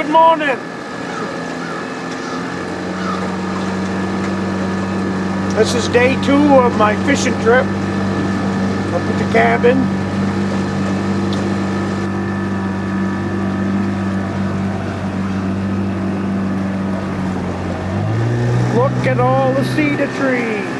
Good morning. This is day 2 of my fishing trip up at the cabin. Look at all the cedar trees.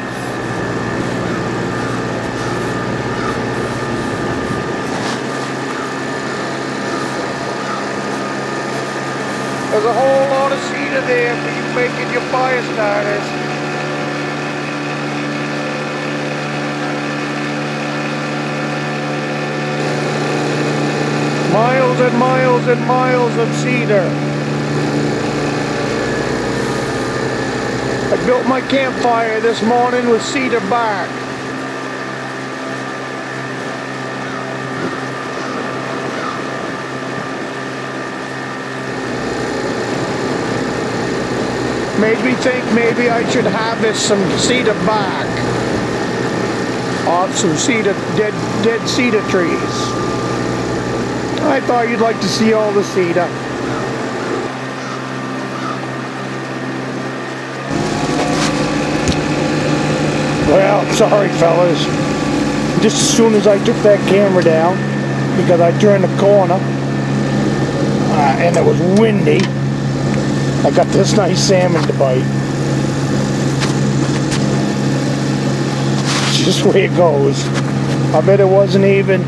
There's a whole lot of cedar there for you making your fire starters. Miles and miles and miles of cedar. I built my campfire this morning with cedar bark. Made me think maybe I should harvest some cedar bark off some dead cedar trees. I thought you'd like to see all the cedar. Well, sorry fellas. Just as soon as I took that camera down, because I turned the corner and it was windy, I got this nice salmon to bite. It's just the way it goes. I bet it wasn't even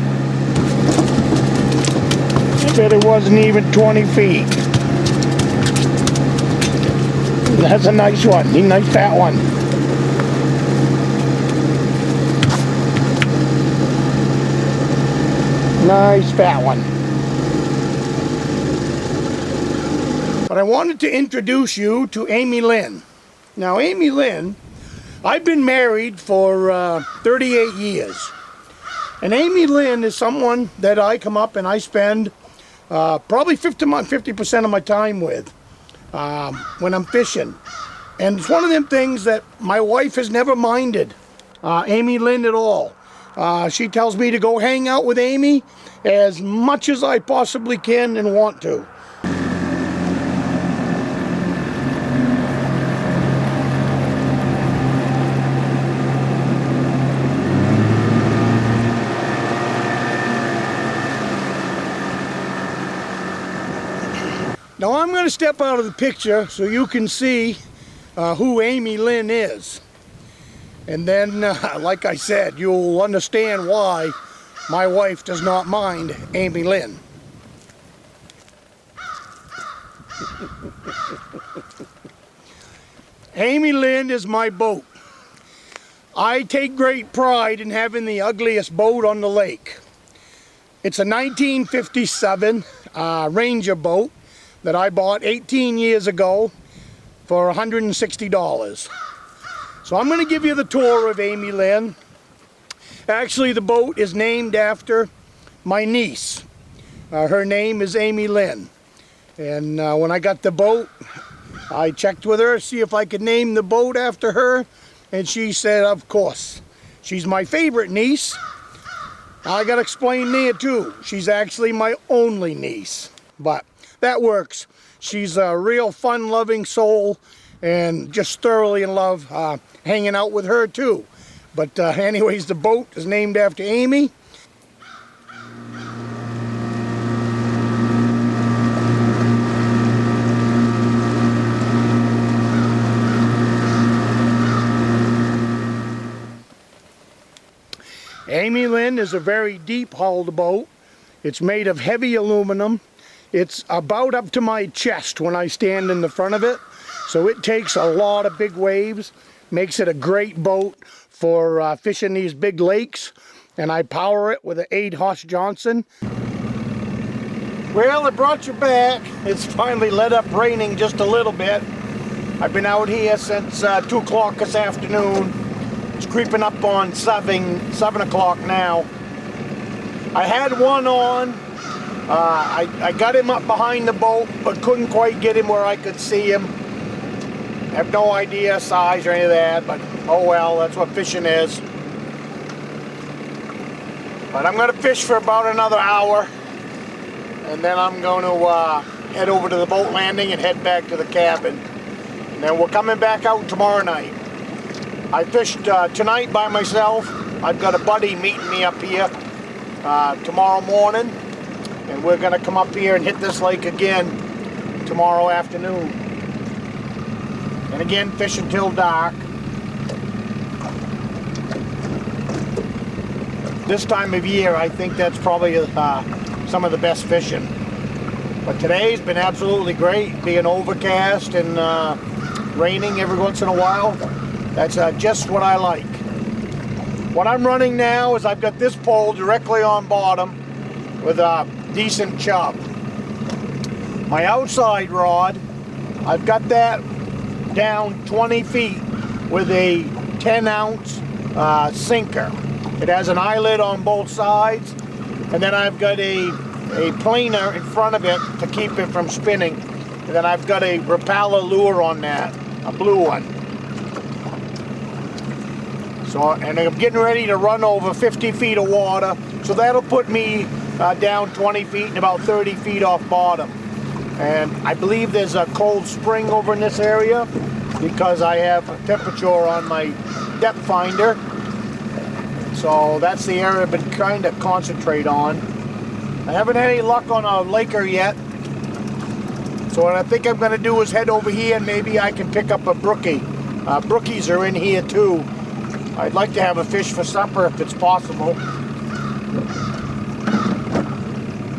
20 feet. That's a nice one, a nice fat one. Nice fat one. But I wanted to introduce you to Amy Lynn. Now Amy Lynn, I've been married for 38 years. And Amy Lynn is someone that I come up and I spend probably 50% of my time with when I'm fishing. And it's one of them things that my wife has never minded Amy Lynn at all. She tells me to go hang out with Amy as much as I possibly can and want to. Now I'm going to step out of the picture so you can see who Amy Lynn is. And then, like I said, you'll understand why my wife does not mind Amy Lynn. Amy Lynn is my boat. I take great pride in having the ugliest boat on the lake. It's a 1957 Ranger boat that I bought 18 years ago for $160. So I'm going to give you the tour of Amy Lynn. Actually, the boat is named after my niece. Her name is Amy Lynn. And when I got the boat, I checked with her to see if I could name the boat after her. And she said, of course. She's my favorite niece. I got to explain there too. She's actually my only niece. But that works. She's a real fun-loving soul and just thoroughly in love hanging out with her too. But anyways, the boat is named after Amy. Amy Lynn is a very deep-hulled boat. It's made of heavy aluminum. It's about up to my chest when I stand in the front of it. So it takes a lot of big waves. Makes it a great boat for fishing these big lakes. And I power it with an 8-horse Johnson. Well, I brought you back. It's finally let up raining just a little bit. I've been out here since 2 o'clock this afternoon. It's creeping up on 7 o'clock now. I had one on. I got him up behind the boat, but couldn't quite get him where I could see him. I have no idea size or any of that, but oh well, that's what fishing is. But I'm going to fish for about another hour, and then I'm going to head over to the boat landing and head back to the cabin. And then we're coming back out tomorrow night. I fished tonight by myself. I've got a buddy meeting me up here tomorrow morning, and we're going to come up here and hit this lake again tomorrow afternoon. And again, fish until dark. This time of year, I think that's probably some of the best fishing. But today's been absolutely great, being overcast and raining every once in a while. That's just what I like. What I'm running now is I've got this pole directly on bottom with a decent chub. My outside rod, I've got that down 20 feet with a 10-ounce sinker. It has an eyelid on both sides, and then I've got a planer in front of it to keep it from spinning. And then I've got a Rapala lure on that, a blue one. So, and I'm getting ready to run over 50 feet of water, so that'll put me down 20 feet and about 30 feet off bottom. And I believe there's a cold spring over in this area because I have a temperature on my depth finder. So that's the area I've been trying to concentrate on. I haven't had any luck on a laker yet. So what I think I'm going to do is head over here and maybe I can pick up a brookie. Brookies are in here too. I'd like to have a fish for supper if it's possible.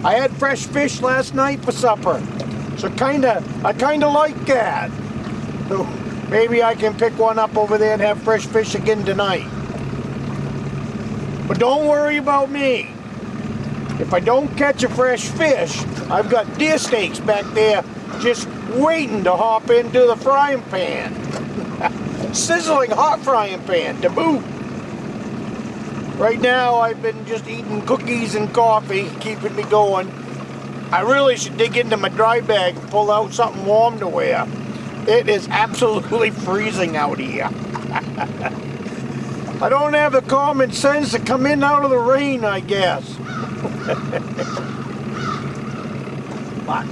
I had fresh fish last night for supper. So I kinda like that. So maybe I can pick one up over there and have fresh fish again tonight. But don't worry about me. If I don't catch a fresh fish, I've got deer steaks back there just waiting to hop into the frying pan. Sizzling hot frying pan to boot. Right now I've been just eating cookies and coffee, keeping me going. I really should dig into my dry bag and pull out something warm to wear. It is absolutely freezing out here. I don't have the common sense to come in out of the rain, I guess. But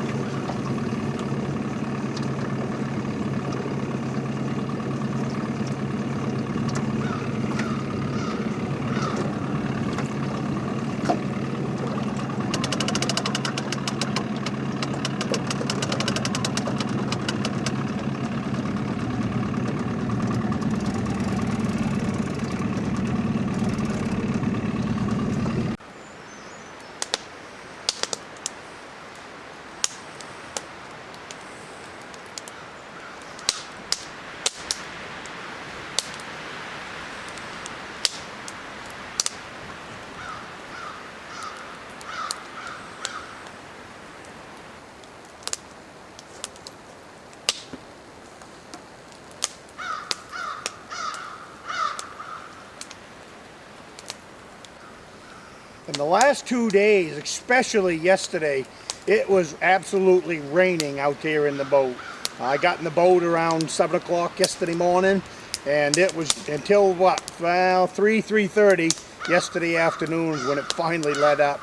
in the last 2 days, especially yesterday, it was absolutely raining out there in the boat. I got in the boat around 7 o'clock yesterday morning, and it was until what, well, 3:30 yesterday afternoon when it finally let up.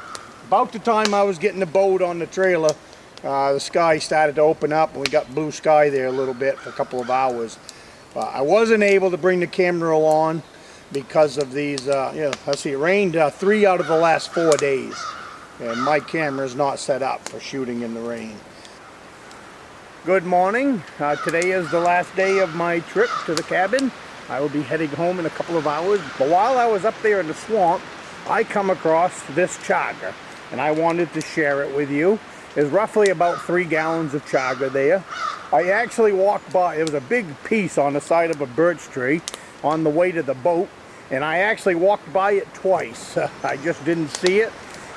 About the time I was getting the boat on the trailer, the sky started to open up, and we got blue sky there a little bit for a couple of hours. I wasn't able to bring the camera on because of these, let's see, it rained 3 out of the last 4 days. And my camera is not set up for shooting in the rain. Good morning. Today is the last day of my trip to the cabin. I will be heading home in a couple of hours. But while I was up there in the swamp, I come across this chaga. And I wanted to share it with you. There's roughly about 3 gallons of chaga there. I actually walked by, it was a big piece on the side of a birch tree on the way to the boat. And I actually walked by it twice. I just didn't see it.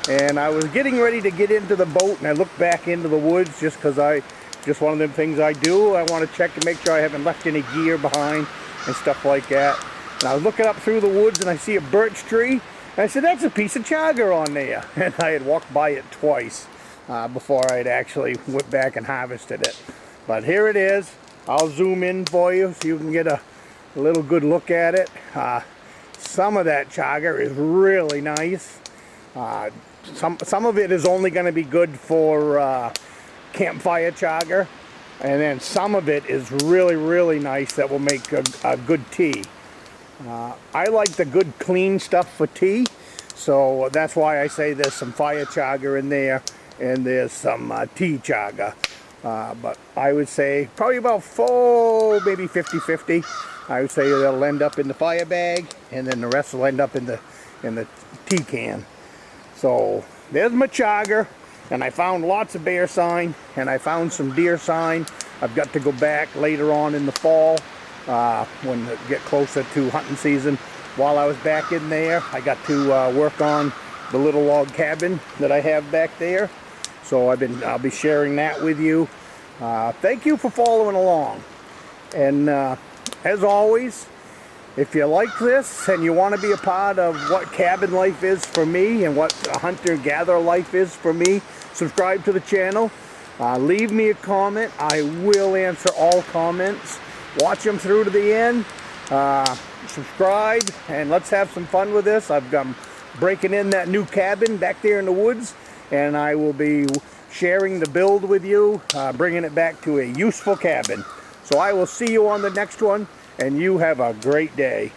And I was getting ready to get into the boat, and I looked back into the woods just because just one of them things I do. I want to check and make sure I haven't left any gear behind and stuff like that. And I was looking up through the woods, and I see a birch tree. And I said, that's a piece of chaga on there. And I had walked by it twice before I had actually went back and harvested it. But here it is. I'll zoom in for you so you can get a little good look at it. Some of that chaga is really nice. Some of it is only going to be good for campfire chaga, and then some of it is really, really nice that will make a good tea. I like the good clean stuff for tea, so that's why I say there's some fire chaga in there and there's some tea chaga. But I would say probably about maybe 50-50. I would say that'll end up in the fire bag, and then the rest will end up in the tea can. So there's my chaga, and I found lots of bear sign, and I found some deer sign. I've got to go back later on in the fall when it get closer to hunting season. While I was back in there, I got to work on the little log cabin that I have back there. So I'll be sharing that with you. Thank you for following along. And as always, if you like this and you want to be a part of what cabin life is for me and what a hunter-gatherer life is for me, subscribe to the channel. Leave me a comment. I will answer all comments. Watch them through to the end. Subscribe, and let's have some fun with this. I've breaking in that new cabin back there in the woods, and I will be sharing the build with you, bringing it back to a useful cabin. So I will see you on the next one, and you have a great day.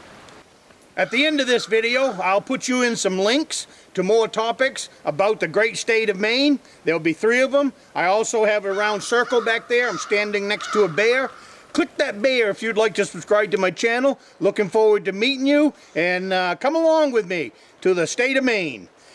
At the end of this video, I'll put you in some links to more topics about the great state of Maine. There'll be 3 of them. I also have a round circle back there. I'm standing next to a bear. Click that bear if you'd like to subscribe to my channel. Looking forward to meeting you, and come along with me to the state of Maine.